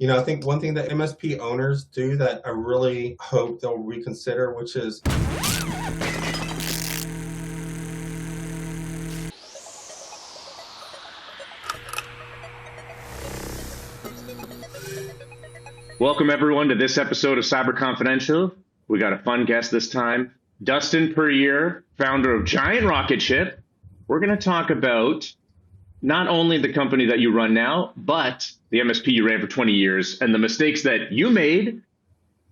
I think one thing that MSP owners do that I really hope they'll reconsider, which is Welcome, everyone, to this episode of Cyber Confidential. We got a fun guest this time, Dustin Puryear, founder of Giant Rocket Ship. We're going to talk about not only the company that you run now, but the MSP you ran for 20 years and the mistakes that you made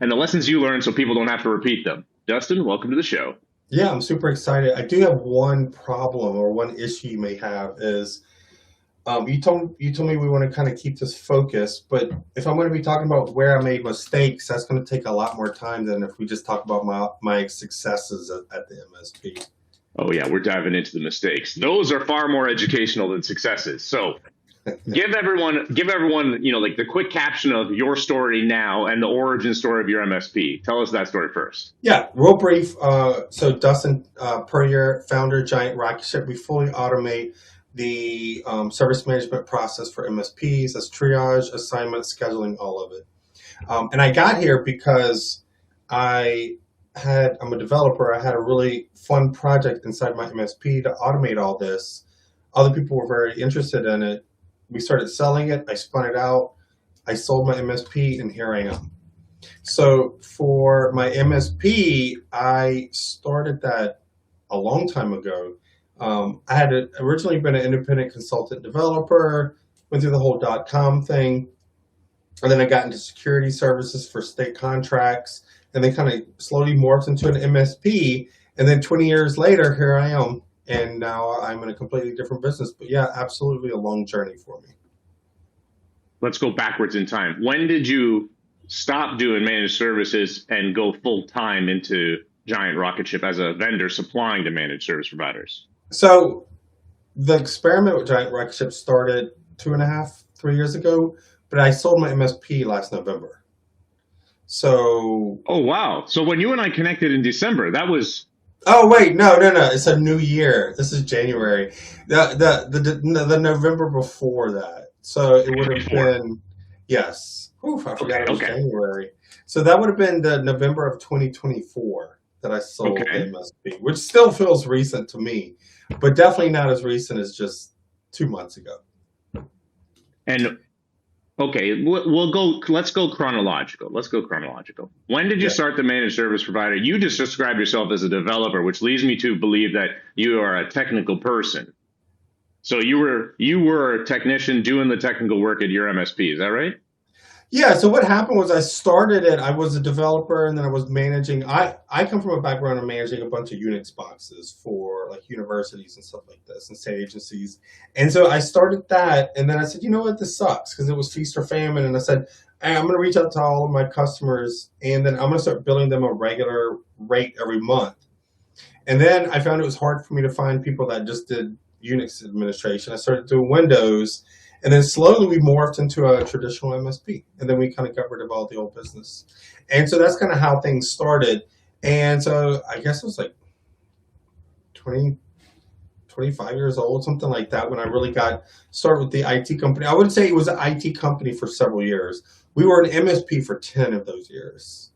and the lessons you learned so people don't have to repeat them. Dustin, welcome to the show. Yeah, I'm super excited. I do have one problem or one issue you may have is you told me we want to kind of keep this focused, but if I'm going to be talking about where I made mistakes, that's going to take a lot more time than if we just talk about my successes at the MSP. Oh, yeah, we're diving into the mistakes. Those are far more educational than successes. So give everyone, like the quick caption of your story now and the origin story of your MSP. Tell us that story first. Yeah, real brief. So Dustin Puryear, founder of Giant Rocket Ship, we fully automate the service management process for MSPs. That's triage, assignment, scheduling, all of it. And I got here because I'm a developer. I had a really fun project inside my MSP to automate all this. Other people were very interested in it. We started selling it. I spun it out. I sold my MSP, and here I am. So for my MSP, I started that a long time ago. I had originally been an independent consultant developer, went through the whole .com thing, and then I got into security services for state contracts, and then kind of slowly morphed into an MSP. And then 20 years later, here I am, and now I'm in a completely different business. But yeah, absolutely a long journey for me. Let's go backwards in time. When did you stop doing managed services and go full time into Giant Rocket Ship as a vendor supplying to managed service providers? So the experiment with Giant Rocket Ship started 2.5, 3 years ago, but I sold my MSP last November. So. Oh, wow. So when you and I connected in December, that was. Oh, wait, no. It's a new year. This is January. The November before that. So it would have been, yes. Oof, I forgot it was January. So that would have been the November of 2024 that I sold the MSP, which still feels recent to me, but definitely not as recent as just 2 months ago. And let's go chronological. When did you start the managed service provider? You just described yourself as a developer, which leads me to believe that you are a technical person. So you were a technician doing the technical work at your MSP. Is that right? Yeah, so what happened was I started it, I was a developer, and then I was managing, I come from a background of managing a bunch of Unix boxes for like universities and stuff like this and state agencies. And so I started that, and then I said, you know what, this sucks, because it was feast or famine, and I said, hey, I'm going to reach out to all of my customers, and then I'm going to start billing them a regular rate every month. And then I found it was hard for me to find people that just did Unix administration. I started doing Windows. And then slowly we morphed into a traditional MSP. And then we kind of got rid of all the old business. And so that's kind of how things started. And so I guess it was like 25 years old, something like that, when I really got started with the IT company. I would say it was an IT company for several years. We were an MSP for 10 of those years.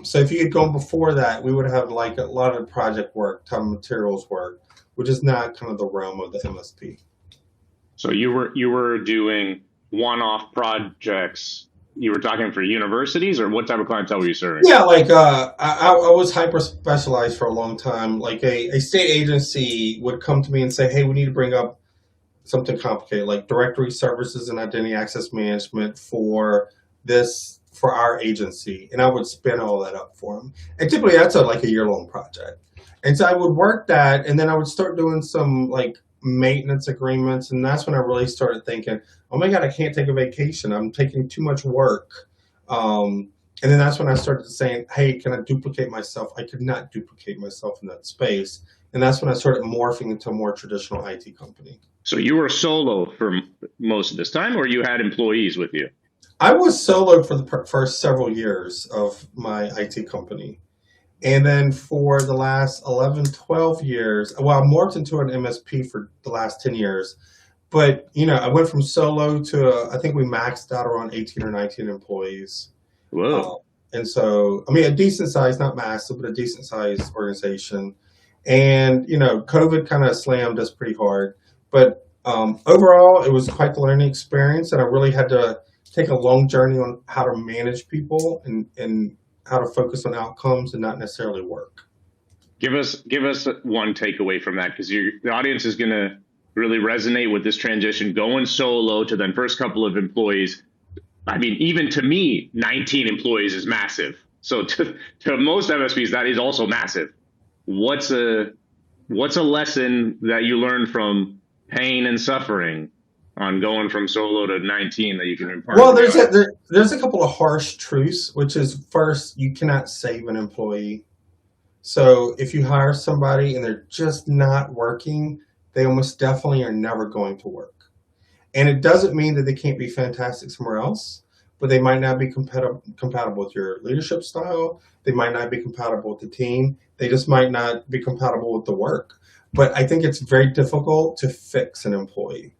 So if you had gone before that, we would have like a lot of project work, time and materials work, which is not kind of the realm of the MSP. So you were doing one-off projects. You were talking for universities, or what type of clientele were you serving? Yeah, like I was hyper specialized for a long time. Like a state agency would come to me and say, "Hey, we need to bring up something complicated, like directory services and identity access management for our agency," and I would spin all that up for them. And typically, that's like a year-long project. And so I would work that, and then I would start doing some like maintenance agreements, and that's when I really started thinking, oh my God, I can't take a vacation. I'm taking too much work. And then that's when I started saying, hey, can I duplicate myself? I could not duplicate myself in that space. And that's when I started morphing into a more traditional IT company. So you were solo for most of this time, or you had employees with you? I was solo for the first several years of my IT company. And then for the last 11, 12 years, well, I morphed into an MSP for the last 10 years. But I went from solo to I think we maxed out around 18 or 19 employees. Whoa. Uh, and so, I mean, a decent size, not massive, but a decent sized organization. And, COVID kind of slammed us pretty hard. But overall, it was quite the learning experience. And I really had to take a long journey on how to manage people and how to focus on outcomes and not necessarily work. Give us one takeaway from that, because the audience is going to really resonate with this transition going solo to then first couple of employees. I mean, even to me, 19 employees is massive. So to most MSPs, that is also massive. What's a lesson that you learned from pain and suffering on going from solo to 19 that you can impart? Well, there's a couple of harsh truths, which is first, you cannot save an employee. So if you hire somebody and they're just not working, they almost definitely are never going to work. And it doesn't mean that they can't be fantastic somewhere else, but they might not be compatible with your leadership style. They might not be compatible with the team. They just might not be compatible with the work. But I think it's very difficult to fix an employee.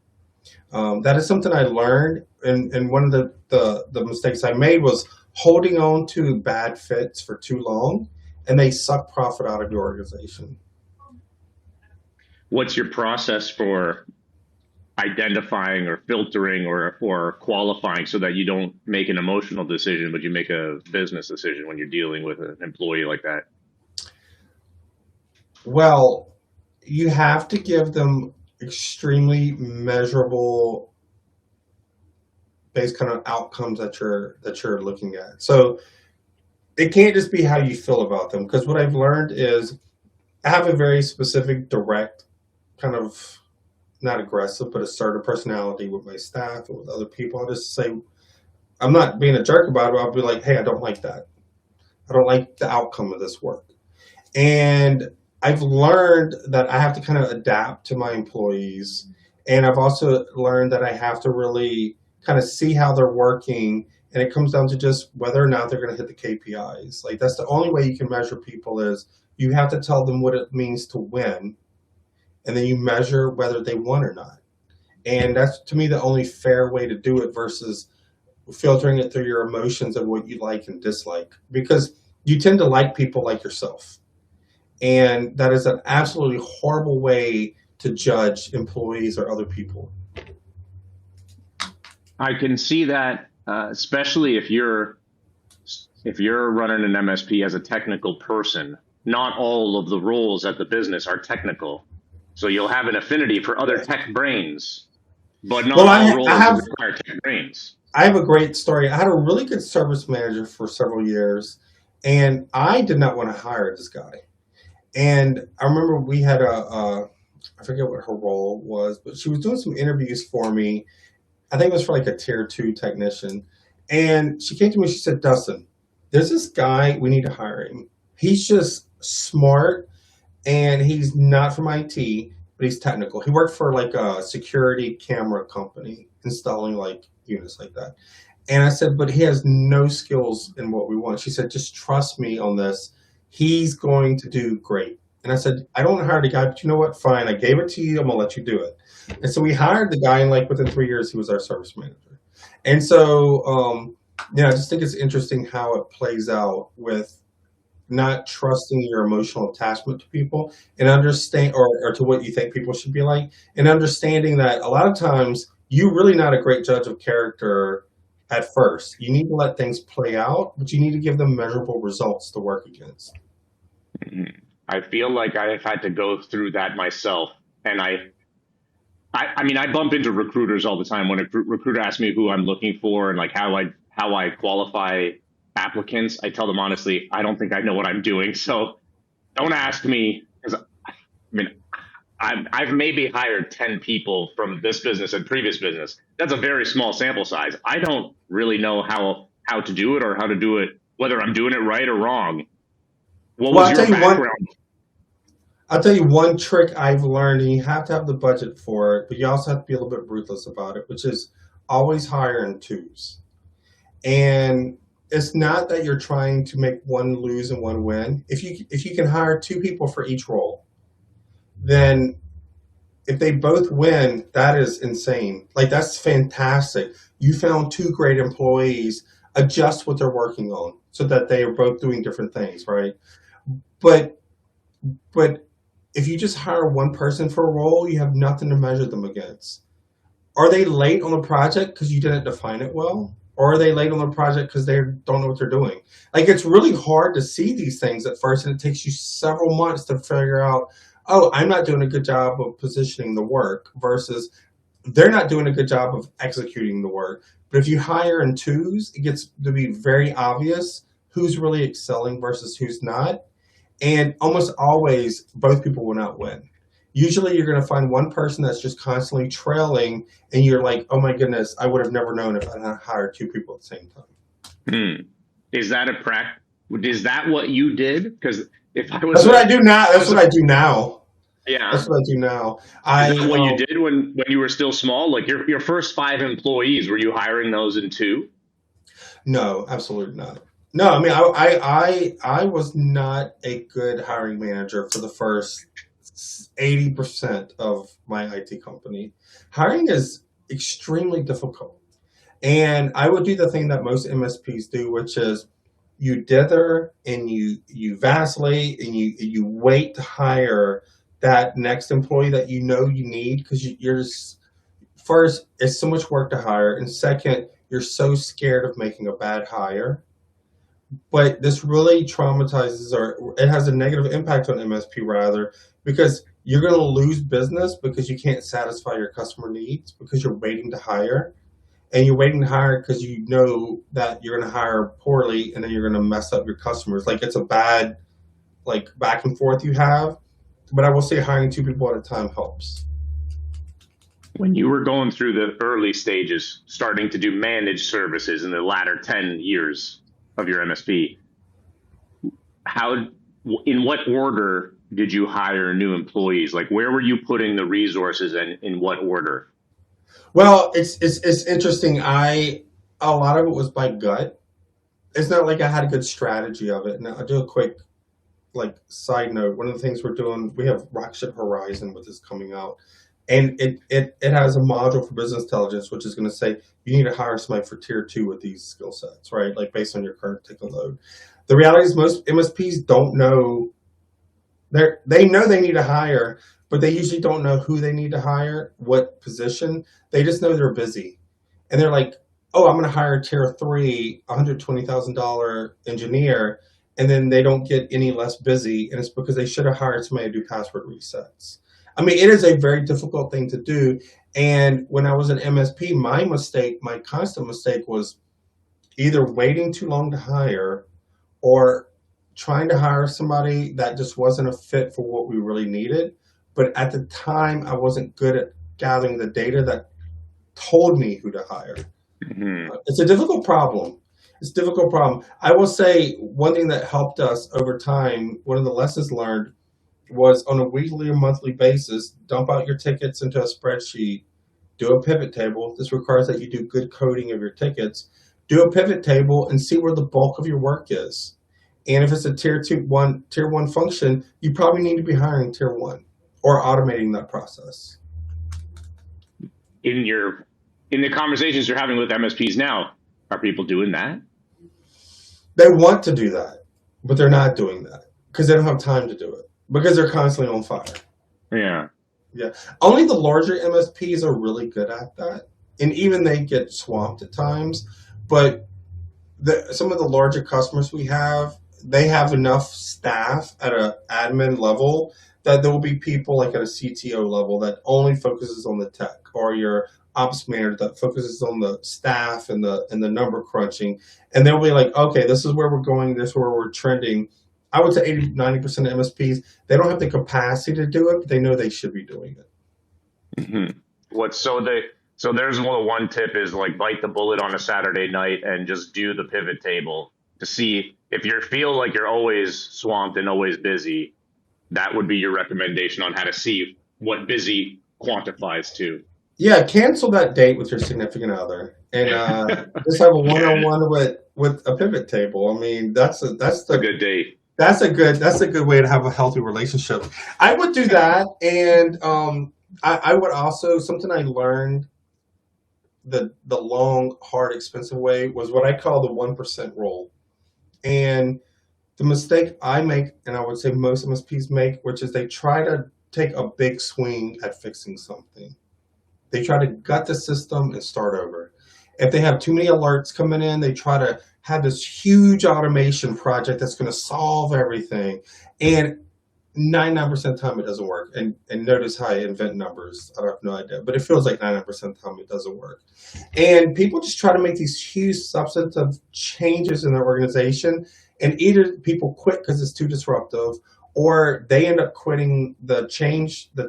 That is something I learned, and one of the mistakes I made was holding on to bad fits for too long, and they suck profit out of your organization. What's your process for identifying or filtering or qualifying so that you don't make an emotional decision, but you make a business decision when you're dealing with an employee like that? Well, you have to give them extremely measurable based kind of outcomes that you're looking at. So it can't just be how you feel about them, because what I've learned is I have a very specific, direct, kind of not aggressive, but assertive personality with my staff and with other people. I'll just say, I'm not being a jerk about it, but I'll be like, hey, I don't like that. I don't like the outcome of this work. And I've learned that I have to kind of adapt to my employees. And I've also learned that I have to really kind of see how they're working. And it comes down to just whether or not they're going to hit the KPIs. Like, that's the only way you can measure people, is you have to tell them what it means to win. And then you measure whether they won or not. And that's, to me, the only fair way to do it, versus filtering it through your emotions of what you like and dislike. Because you tend to like people like yourself. And that is an absolutely horrible way to judge employees or other people. I can see that, especially if you're running an MSP as a technical person. Not all of the roles at the business are technical. So you'll have an affinity for other tech brains, but not all roles require tech brains. I have a great story. I had a really good service manager for several years, and I did not want to hire this guy. And I remember we had I forget what her role was, but she was doing some interviews for me. I think it was for like a tier 2 technician. And she came to me, she said, Dustin, there's this guy, we need to hire him. He's just smart, and he's not from IT, but he's technical. He worked for like a security camera company installing like units like that. And I said, but he has no skills in what we want. She said, just trust me on this. He's going to do great. And I said, I don't want to hire the guy, but you know what? Fine. I gave it to you. I'm going to let you do it. And so we hired the guy, and like within 3 years, he was our service manager. And so, I just think it's interesting how it plays out with not trusting your emotional attachment to people, and understand, or to what you think people should be like, and understanding that a lot of times you're really not a great judge of character at first. You need to let things play out, but you need to give them measurable results to work against. I feel like I've had to go through that myself. And I mean, I bump into recruiters all the time. When a recruiter asks me who I'm looking for and like how I qualify applicants, I tell them honestly, I don't think I know what I'm doing. So don't ask me, because I mean, I've maybe hired 10 people from this business and previous business. That's a very small sample size. I don't really know how to do it, or how to do it, whether I'm doing it right or wrong. What was your background? I'll tell you one trick I've learned, and you have to have the budget for it, but you also have to be a little bit ruthless about it, which is always hire in twos. And it's not that you're trying to make one lose and one win. If you can hire 2 people for each role, then If they both win, that is insane. Like, that's fantastic. You found two great employees. Adjust what they're working on so that they are both doing different things, right? But but if you just hire one person for a role, you have nothing to measure them against. Are they late on the project because you didn't define it well? Or are they late on the project because they don't know what they're doing? Like, it's really hard to see these things at first, and it takes you several months to figure out, oh, I'm not doing a good job of positioning the work versus they're not doing a good job of executing the work. But if you hire in twos, it gets to be very obvious who's really excelling versus who's not. And almost always, both people will not win. Usually, you're going to find one person that's just constantly trailing, and you're like, oh my goodness, I would have never known if I had hired two people at the same time. Is that is that what you did? Because if I was, that's what I do now. That's what I do now. Yeah, that's what I do now. Is that what you did when you were still small? Like your first 5 employees, were you hiring those in two? No, absolutely not. No, I mean, I was not a good hiring manager for the first 80% of my IT company. Hiring is extremely difficult. And I would do the thing that most MSPs do, which is you dither and you vacillate and you wait to hire that next employee that you know you need, because you're just, first, it's so much work to hire. And second, you're so scared of making a bad hire. But this really traumatizes, or it has a negative impact on MSP rather, because you're going to lose business because you can't satisfy your customer needs because you're waiting to hire. And you're waiting to hire because you know that you're going to hire poorly and then you're going to mess up your customers. Like, it's a bad, like, back and forth you have. But I will say hiring two people at a time helps. When you were going through the early stages, starting to do managed services in the latter 10 years of your MSP, in what order did you hire new employees? Like, where were you putting the resources and in what order? Well, it's interesting. A lot of it was by gut. It's not like I had a good strategy of it. Now, I'll do a quick, like, side note. One of the things we're doing, we have Rockship Horizon, which is coming out. And it has a module for business intelligence, which is going to say you need to hire somebody for tier 2 with these skill sets, right? Like, based on your current ticket load. The reality is most MSPs don't know. They know they need to hire, but they usually don't know who they need to hire, what position. They just know they're busy. And they're like, oh, I'm going to hire a tier 3, $120,000 engineer. And then they don't get any less busy. And it's because they should have hired somebody to do password resets. I mean, it is a very difficult thing to do. And when I was an MSP, my constant mistake was either waiting too long to hire or trying to hire somebody that just wasn't a fit for what we really needed. But at the time, I wasn't good at gathering the data that told me who to hire. Mm-hmm. It's a difficult problem. It's a difficult problem. I will say one thing that helped us over time, one of the lessons learned was on a weekly or monthly basis, dump out your tickets into a spreadsheet, do a pivot table. This requires that you do good coding of your tickets. Do a pivot table and see where the bulk of your work is. And if it's a tier 1 function, you probably need to be hiring tier 1 or automating that process. In the conversations you're having with MSPs now, are people doing that? They want to do that, but they're not doing that because they don't have time to do it because they're constantly on fire. Yeah. Yeah. Only the larger MSPs are really good at that. And even they get swamped at times. But some of the larger customers we have, they have enough staff at an admin level that there will be people like at a CTO level that only focuses on the tech, or your ops manager that focuses on the staff and the number crunching. And they'll be like, okay, this is where we're going, this is where we're trending. I would say 80-90% of MSPs, they don't have the capacity to do it, but they know they should be doing it. Mm-hmm. So there's one tip is, like, bite the bullet on a Saturday night and just do the pivot table to see if you feel like you're always swamped and always busy. That would be your recommendation on how to see what busy quantifies to. Yeah, cancel that date with your significant other and just have a one-on-one with a pivot table. I mean, that's a good date. That's a good way to have a healthy relationship. I would do that, and I would also, something I learned the long, hard, expensive way was what I call the 1% rule. And the mistake I make, and I would say most MSPs make, which is they try to take a big swing at fixing something. They try to gut the system and start over. If they have too many alerts coming in, they try to have this huge automation project that's going to solve everything. And 99% of the time it doesn't work. And notice how I invent numbers. I have no idea. But it feels like 99% of the time it doesn't work. And people just try to make these huge substantive changes in their organization. And either people quit because it's too disruptive, or they end up quitting the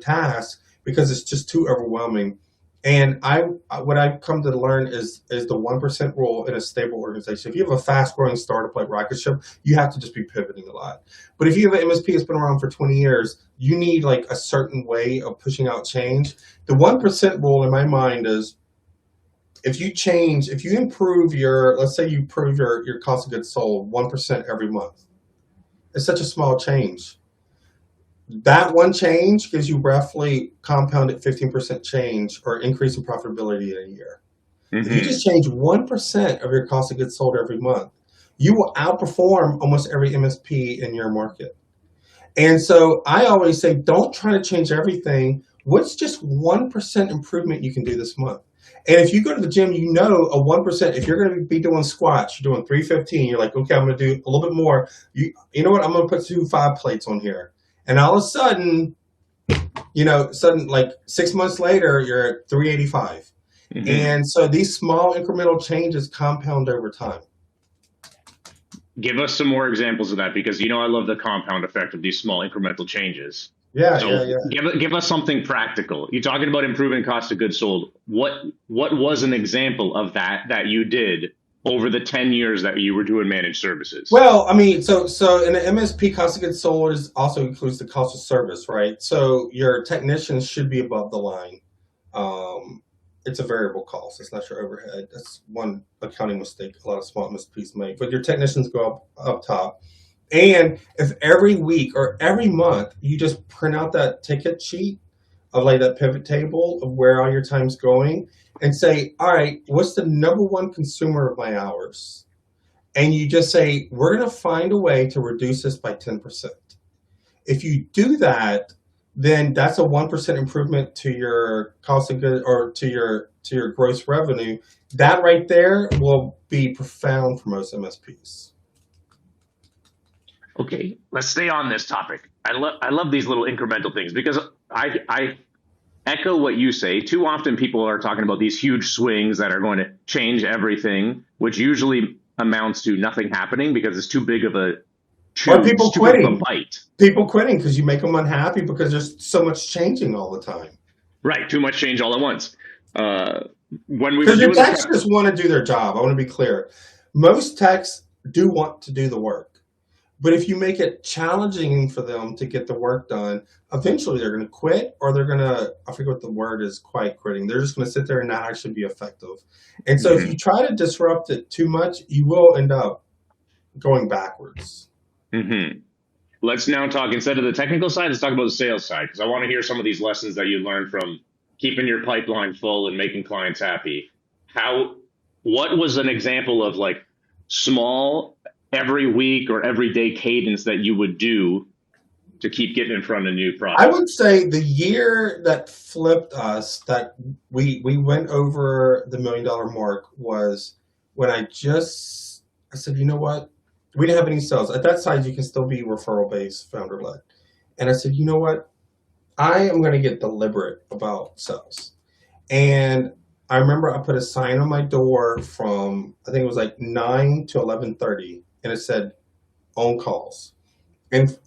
task because it's just too overwhelming. And what I've come to learn is the 1% rule in a stable organization. If you have a fast growing startup like Rocket Ship, you have to just be pivoting a lot. But if you have an MSP that's been around for 20 years, you need like a certain way of pushing out change. The 1% rule in my mind is if you improve let's say you improve your cost of goods sold 1% every month. It's such a small change. That one change gives you roughly compounded 15% change or increase in profitability in a year. If you just change 1% of your cost of goods sold every month, you will outperform almost every MSP in your market. And so I always say, don't try to change everything. What's just 1% improvement you can do this month? And if you go to the gym, you know a 1%, if you're going to be doing squats, you're doing 315, you're like, okay, I'm going to do a little bit more. You know what? I'm going to put 2 5 plates on here. And all of a sudden, like 6 months later, you're at 385. And so these small incremental changes compound over time. Give us some more examples of that, because I love the compound effect of these small incremental changes. Yeah. Give us something practical. You're talking about improving cost of goods sold. What was an example of that you did over the 10 years that you were doing managed services? Well, I mean, so in the MSP, cost of goods sold also includes the cost of service, right? So your technicians should be above the line. It's a variable cost. It's not your overhead. That's one accounting mistake a lot of small MSPs make. But your technicians go up top. And if every week or every month you just print out that ticket sheet of like that pivot table of where all your time's going and say, all right, what's the number one consumer of my hours? And you just say, we're going to find a way to reduce this by 10%. If you do that, then that's a 1% improvement to your cost of goods or to your gross revenue. That right there will be profound for most MSPs. Okay, let's stay on this topic. I love these little incremental things, because I echo what you say. Too often people are talking about these huge swings that are going to change everything, which usually amounts to nothing happening because it's too big of a or people quitting. Bite. People quitting because you make them unhappy because there's so much changing all the time. Right, too much change all at once. Because your techs just want to do their job. I want to be clear. Most techs do want to do the work. But if you make it challenging for them to get the work done, eventually they're going to quit, or they're going to, I forget what the word is, quiet quitting. They're just going to sit there and not actually be effective. And so if you try to disrupt it too much, you will end up going backwards. Let's now talk, instead of the technical side, let's talk about the sales side, because I want to hear some of these lessons that you learned from keeping your pipeline full and making clients happy. What was an example of like small every week or every day cadence that you would do to keep getting in front of new products? I would say the year that flipped us, that we went over the $1 million mark, was when I said, you know what? We didn't have any sales. At that size, you can still be referral-based, founder-led. And I said, you know what? I am going to get deliberate about sales. And I remember I put a sign on my door from, I think it was like 9 to 11:30, and it said, on calls. And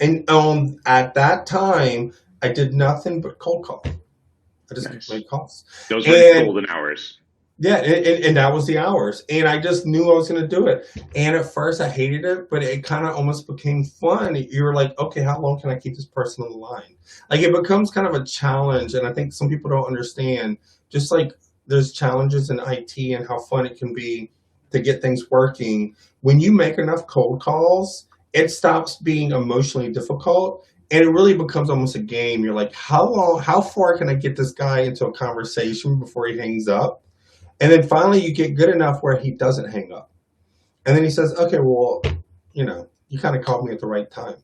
at that time, I did nothing but cold call. I just made calls. Those were golden hours. Yeah, and that was the hours. And I just knew I was going to do it. And at first I hated it, but it kind of almost became fun. You were like, okay, how long can I keep this person on the line? Like, it becomes kind of a challenge. And I think some people don't understand, just like there's challenges in IT and how fun it can be to get things working. When you make enough cold calls, it stops being emotionally difficult And it really becomes almost a game. You're like, how far can I get this guy into a conversation before he hangs up? And then finally you get good enough where he doesn't hang up. And then he says, okay, well, you kind of called me at the right time.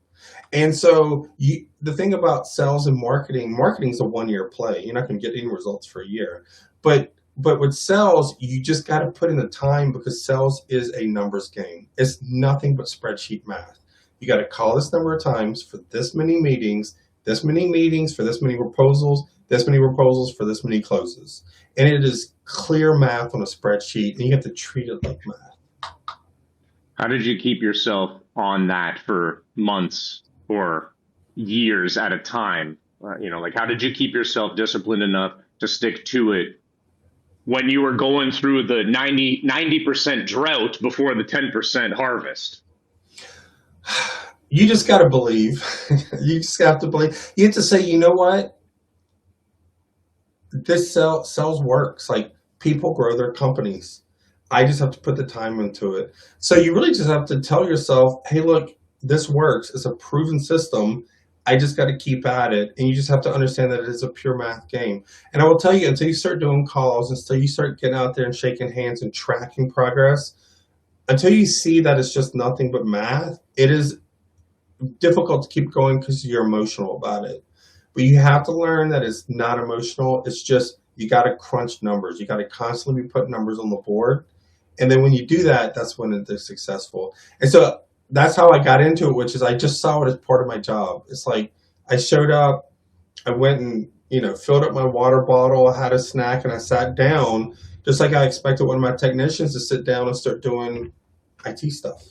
And so the thing about sales and marketing is a 1 year play. You're not going to get any results for a year. But with sales, you just got to put in the time, because sales is a numbers game. It's nothing but spreadsheet math. You got to call this number of times for this many meetings for this many proposals for this many closes. And it is clear math on a spreadsheet, and you have to treat it like math. How did you keep yourself on that for months or years at a time? Like, how did you keep yourself disciplined enough to stick to it when you were going through the 90% drought before the 10% harvest? You just got to believe. You just have to believe. You have to say, you know what? This sells works. Like, people grow their companies. I just have to put the time into it. So you really just have to tell yourself, hey, look, this works. It's a proven system. I just got to keep at it. And you just have to understand that it is a pure math game. And I will tell you, until you start doing calls, until you start getting out there and shaking hands and tracking progress, until you see that it's just nothing but math, it is difficult to keep going because you're emotional about it. But you have to learn that it's not emotional. It's just, you got to crunch numbers. You got to constantly be putting numbers on the board. And then when you do that, that's when they're successful. And so that's how I got into it, which is I just saw it as part of my job. It's like I showed up, I went and, filled up my water bottle, I had a snack, and I sat down, just like I expected one of my technicians to sit down and start doing IT stuff.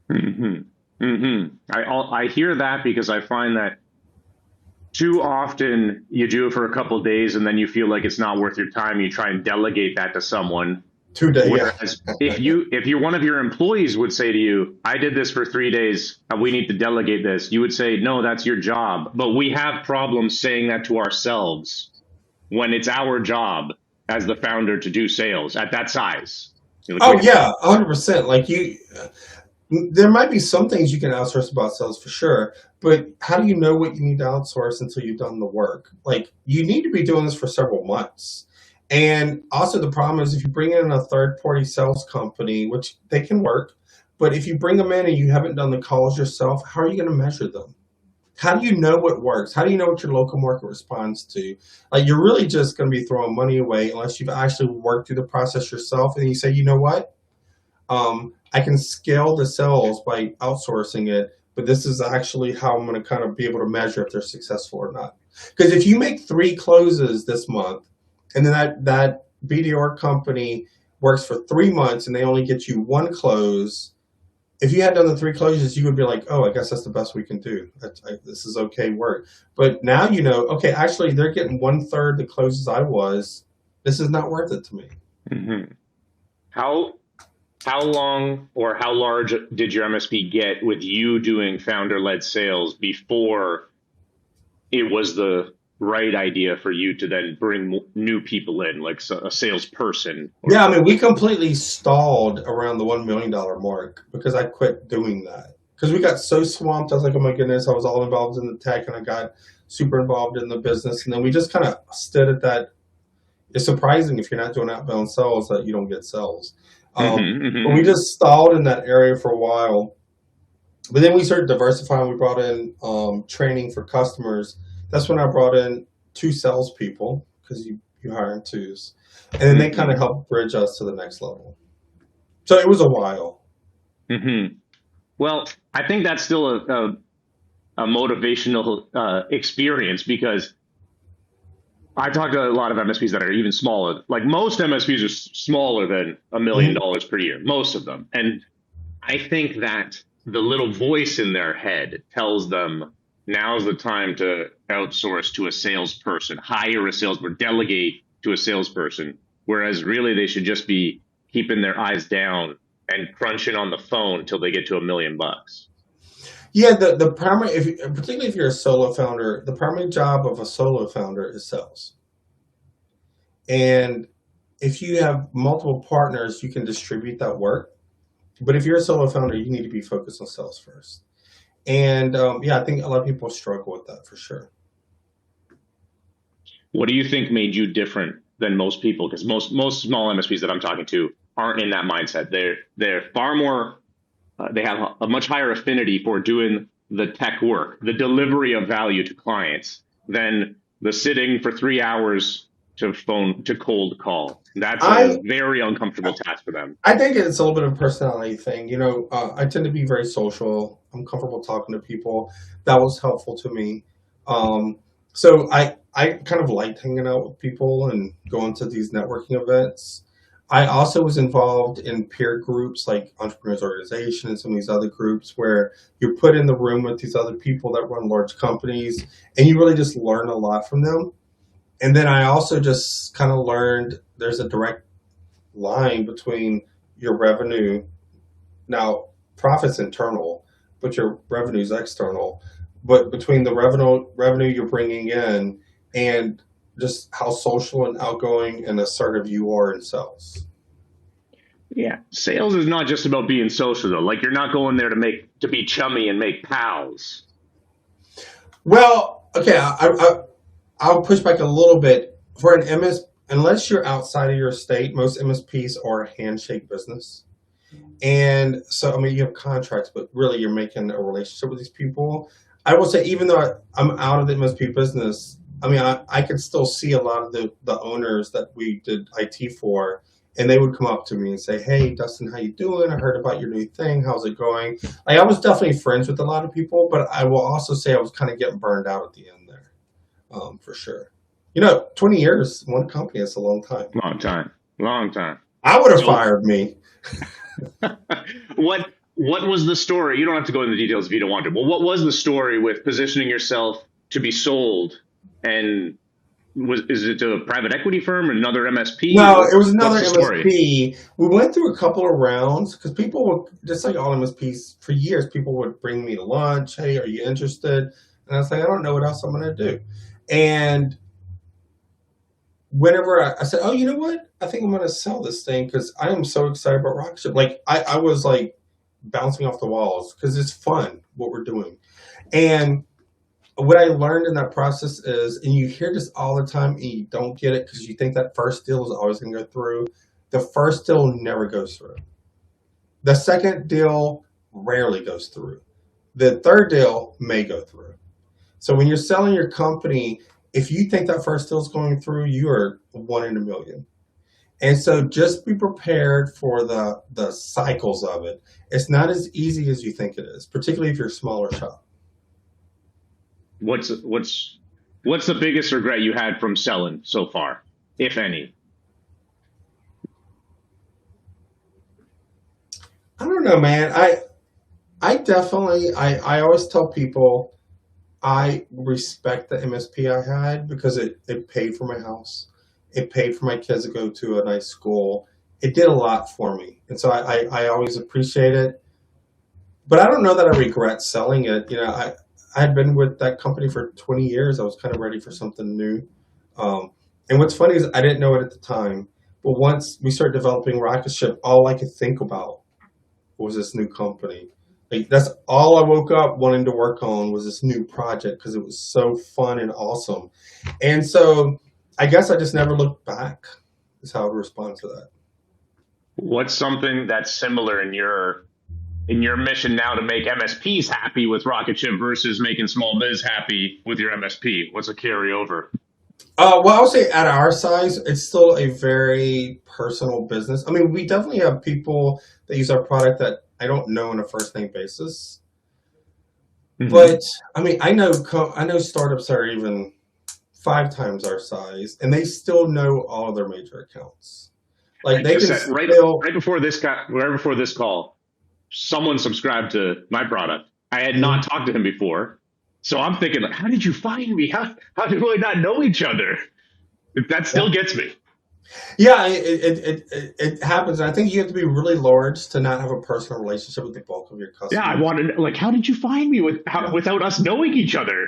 Mm-hmm. Mm-hmm. I hear that because I find that too often you do it for a couple of days and then you feel like it's not worth your time. You try and delegate that to someone. 2 days. Whereas if you one of your employees would say to you, I did this for 3 days, we need to delegate this, you would say, no, that's your job. But we have problems saying that to ourselves when it's our job as the founder to do sales at that size. Oh yeah, 100%. Like there might be some things you can outsource about sales for sure, but how do you know what you need to outsource until you've done the work? Like, you need to be doing this for several months. And also the problem is, if you bring in a third-party sales company, which they can work, but if you bring them in and you haven't done the calls yourself, how are you going to measure them? How do you know what works? How do you know what your local market responds to? Like, you're really just going to be throwing money away unless you've actually worked through the process yourself and you say, you know what? I can scale the sales by outsourcing it, but this is actually how I'm going to kind of be able to measure if they're successful or not. Because if you make 3 closes this month, and then that BDR company works for 3 months and they only get you 1 close, if you had done the 3 closes, you would be like, oh, I guess that's the best we can do. This is okay work. But now you know, okay, actually they're getting 1/3 the closes I was. This is not worth it to me. Mm-hmm. How long or how large did your MSP get with you doing founder-led sales before it was the right idea for you to then bring new people in, like a salesperson? Yeah, I mean, we completely stalled around the $1 million mark because I quit doing that. Because we got so swamped, I was like, oh my goodness, I was all involved in the tech and I got super involved in the business. And then we just kind of stood at that. It's surprising if you're not doing outbound sales that you don't get sales. But we just stalled in that area for a while. But then we started diversifying. We brought in training for customers. That's when I brought in 2 salespeople, because you hire in 2s. And then they kind of helped bridge us to the next level. So it was a while. Mm-hmm. Well, I think that's still a motivational experience, because I talk to a lot of MSPs that are even smaller. Like, most MSPs are smaller than $1 million per year, most of them. And I think that the little voice in their head tells them now's the time to outsource to a salesperson, hire a salesperson, delegate to a salesperson. Whereas really they should just be keeping their eyes down and crunching on the phone until they get to $1 million. Yeah, the primary, particularly if you're a solo founder, the primary job of a solo founder is sales. And if you have multiple partners, you can distribute that work. But if you're a solo founder, you need to be focused on sales first. And yeah, I think a lot of people struggle with that for sure. What do you think made you different than most people? Because most small MSPs that I'm talking to aren't in that mindset. They're far more. They have a much higher affinity for doing the tech work, the delivery of value to clients, than the sitting for 3 hours to cold call. That's a I very uncomfortable task for them. I think it's a little bit of a personality thing. I tend to be very social. I'm comfortable talking to people. That was helpful to me. Um, so I kind of liked hanging out with people and going to these networking events. I also was involved in peer groups like Entrepreneurs Organization and some of these other groups where you're put in the room with these other people that run large companies and you really just learn a lot from them. And then I also just kind of learned there's a direct line between your revenue. Now, profit's internal, but your revenue is external. But between the revenue you're bringing in and just how social and outgoing and assertive you are in sales. Yeah, sales is not just about being social though. Like you're not going there to be chummy and make pals. Well, okay, I'll push back a little bit. For an MS, unless you're outside of your state, most MSPs are a handshake business. And so, I mean, you have contracts, but really you're making a relationship with these people. I will say, even though I'm out of the MSP business, I mean, I could still see a lot of the owners that we did IT for, and they would come up to me and say, "Hey, Dustin, how you doing? I heard about your new thing. How's it going?" Like, I was definitely friends with a lot of people, but I will also say I was kind of getting burned out at the end there, for sure. 20 years, one company, is a long time. Long time, long time. I would have So fired me. what was the story? You don't have to go into the details if you don't want to. But what was the story with positioning yourself to be sold? And is it to a private equity firm or another MSP? No, it was another What's the story? MSP. We went through a couple of rounds because people would, just like all MSPs, for years, people would bring me to lunch. Hey, are you interested? And I was like, I don't know what else I'm going to do. And whenever I said, oh, you know what? I think I'm going to sell this thing because I am so excited about Rocketship. Like, I was like bouncing off the walls because it's fun what we're doing. And what I learned in that process is, and you hear this all the time and you don't get it because you think that first deal is always going to go through. The first deal never goes through. The second deal rarely goes through. The third deal may go through. So when you're selling your company, if you think that first deal is going through, you are one in a million. And so just be prepared for the cycles of it. It's not as easy as you think it is, particularly if you're a smaller shop. What's the biggest regret you had from selling so far, if any? I don't know, man. I definitely I always tell people I respect the MSP I had because it paid for my house. It paid for my kids to go to a nice school. It did a lot for me. And so I always appreciate it. But I don't know that I regret selling it. I had been with that company for 20 years. I was kind of ready for something new. And what's funny is I didn't know it at the time. But once we started developing Rocketship, all I could think about was this new company. Like, that's all I woke up wanting to work on was this new project because it was so fun and awesome. And so I guess I just never looked back is how I would respond to that. What's something that's similar in your mission now to make MSPs happy with Rocketship versus making small biz happy with your MSP? What's a carryover? Well, I would say at our size, it's still a very personal business. I mean, we definitely have people that use our product that I don't know on a first name basis. Mm-hmm. But I mean, I know startups are even 5 times our size, and they still know all of their major accounts. Like they can right before this call, someone subscribed to my product. I had not talked to him before. So I'm thinking, like, how did you find me? How did we not know each other? That still gets me. Yeah, it happens. I think you have to be really large to not have a personal relationship with the bulk of your customers. Yeah, I wanted, like, how did you find me without us knowing each other?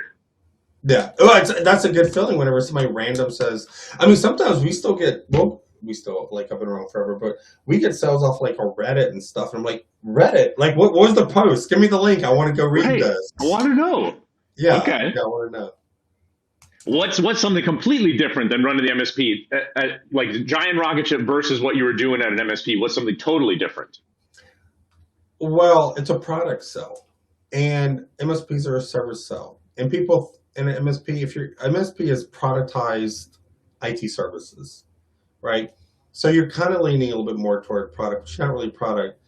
Yeah, well, that's a good feeling whenever somebody random says. I mean, sometimes we still get. Well, we still like I've been around forever, but we get sales off like a Reddit and stuff. And I'm like, Reddit? Like what was the post? Give me the link. I want to go read Right. I this. want to know. Yeah, Okay. I want to know. What's something completely different than running the MSP, like Giant Rocket Ship versus what you were doing at an MSP? What's something totally different? Well, it's a product sell, and MSPs are a service sell. And people in an MSP, if your MSP is productized IT services, right? So you're kind of leaning a little bit more toward product, but you're not really product.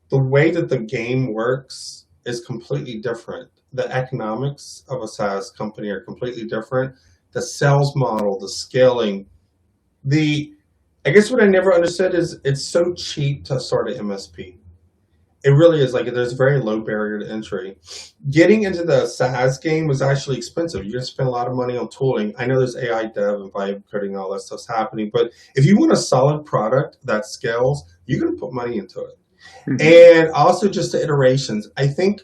The way that the game works is completely different. The economics of a SaaS company are completely different. The sales model, the scaling, the I guess what I never understood is it's so cheap to start an MSP. It really is like there's a very low barrier to entry. Getting into the SaaS game was actually expensive. You're gonna spend a lot of money on tooling. I know there's AI dev and vibe coding and all that stuff's happening, but if you want a solid product that scales, you're gonna put money into it. Mm-hmm. And also just the iterations. I think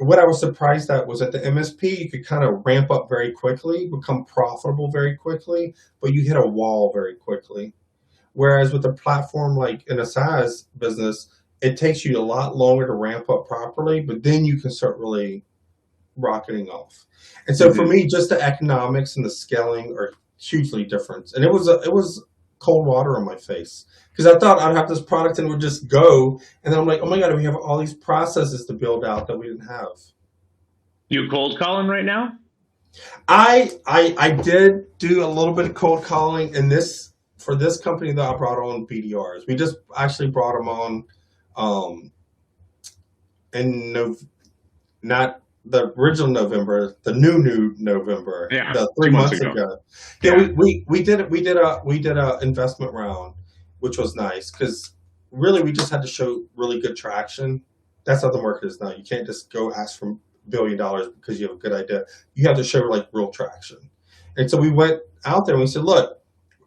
what I was surprised at was at the MSP, you could kind of ramp up very quickly, become profitable very quickly, but you hit a wall very quickly. Whereas with a platform like in a SaaS business, it takes you a lot longer to ramp up properly, but then you can start really rocketing off. And so for Mm-hmm. me, just the economics and the scaling are hugely different. And it was cold water on my face because I thought I'd have this product and it would just go. And then I'm like, oh my God, we have all these processes to build out that we didn't have. You cold calling right now? I did do a little bit of cold calling in this for this company that I brought on BDRs. We just actually brought them on um in no, not the original November, the new November, Yeah, the three 2 months months ago. ago. Yeah, Yeah. we did a investment round, which was nice because really we just had to show really good traction. That's how the market is now. You can't just go ask for $1 billion because you have a good idea. You have to show like real traction. And so we went out there and we said, look,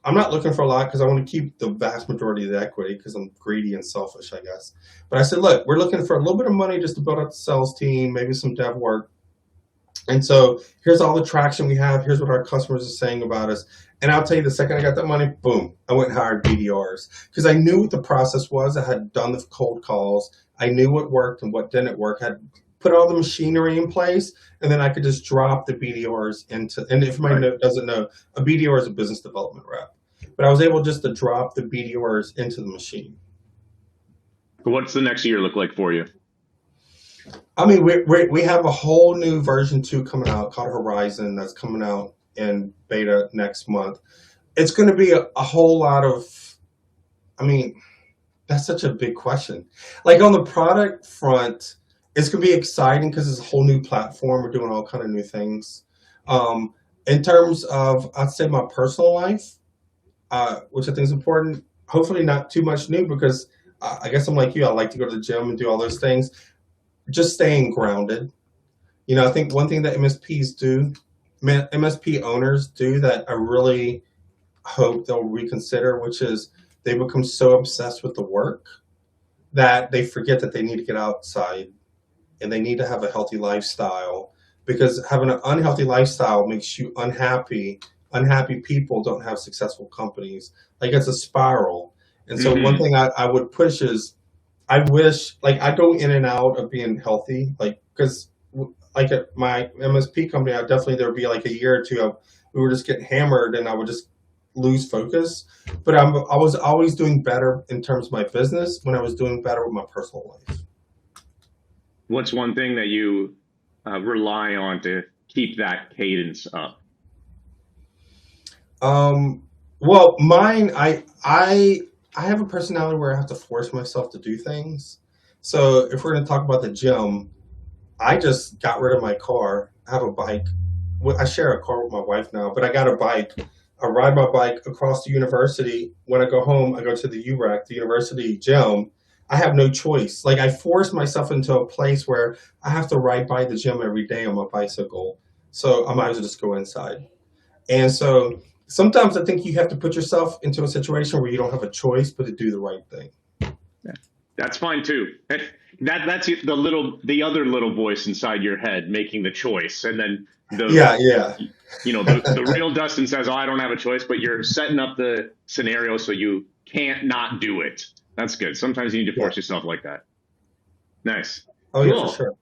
I'm not looking for a lot because I want to keep the vast majority of the equity because I'm greedy and selfish, I guess. But I said, look, we're looking for a little bit of money just to build up the sales team, maybe some dev work. And so here's all the traction we have. Here's what our customers are saying about us. And I'll tell you, the second I got that money, boom, I went and hired BDRs because I knew what the process was. I had done the cold calls. I knew what worked and what didn't work. I had put all the machinery in place, and then I could just drop the BDRs into. And if Right. anybody doesn't know, a BDR is a business development rep. But I was able just to drop the BDRs into the machine. What's the next year look like for you? I mean, we have a whole new version 2 coming out called Horizon that's coming out in beta next month. It's going to be a whole lot of, I mean, that's such a big question. Like on the product front, it's going to be exciting because it's a whole new platform. We're doing all kind of new things. In terms of, I'd say my personal life, which I think is important, hopefully not too much new because I guess I'm like you. I like to go to the gym and do all those things. Just staying grounded. I think one thing that MSPs do, MSP owners do that I really hope they'll reconsider, which is they become so obsessed with the work that they forget that they need to get outside and they need to have a healthy lifestyle because having an unhealthy lifestyle makes you unhappy. Unhappy people don't have successful companies. Like it's a spiral. And so one Mm-hmm. thing I would push is I wish, like, I go in and out of being healthy, like, because, like, at my MSP company, there would be like a year or two of we were just getting hammered, and I would just lose focus. But I was always doing better in terms of my business when I was doing better with my personal life. What's one thing that you rely on to keep that cadence up? Well, mine, I have a personality where I have to force myself to do things. So if we're going to talk about the gym, I just got rid of my car. I have a bike. Well, I share a car with my wife now, but I got a bike. I ride my bike across the university. When I go home, I go to the UREC, the university gym. I have no choice. Like I force myself into a place where I have to ride by the gym every day on my bicycle. So I might as well just go inside. And so sometimes I think you have to put yourself into a situation where you don't have a choice but to do the right thing. Yeah, That's fine too. That's the other little voice inside your head making the choice, and then Yeah. the real Dustin says, "Oh, I don't have a choice," but you're setting up the scenario so you can't not do it. That's good. Sometimes you need to force yourself like that. Nice. Oh, Cool. yeah, for sure.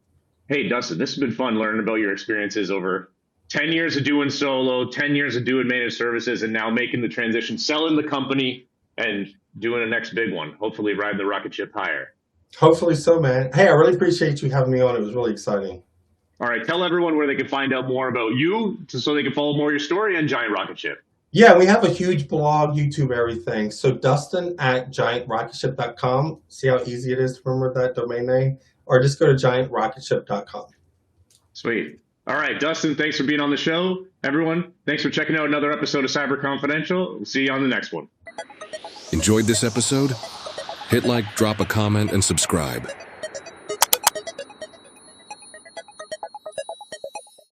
Hey, Dustin, this has been fun learning about your experiences over 10 years of doing solo, 10 years of doing managed services, and now making the transition, selling the company, and doing the next big one, hopefully riding the rocket ship higher. Hopefully so, man. Hey, I really appreciate you having me on. It was really exciting. All right, tell everyone where they can find out more about you so they can follow more of your story on Giant Rocket Ship. Yeah, we have a huge blog, YouTube, everything. So Dustin at giantrocketship.com. See how easy it is to remember that domain name? Or just go to giantrocketship.com. Sweet. All right, Dustin, thanks for being on the show. Everyone, thanks for checking out another episode of Cyber Confidential. We'll see you on the next one. Enjoyed this episode? Hit like, drop a comment, and subscribe.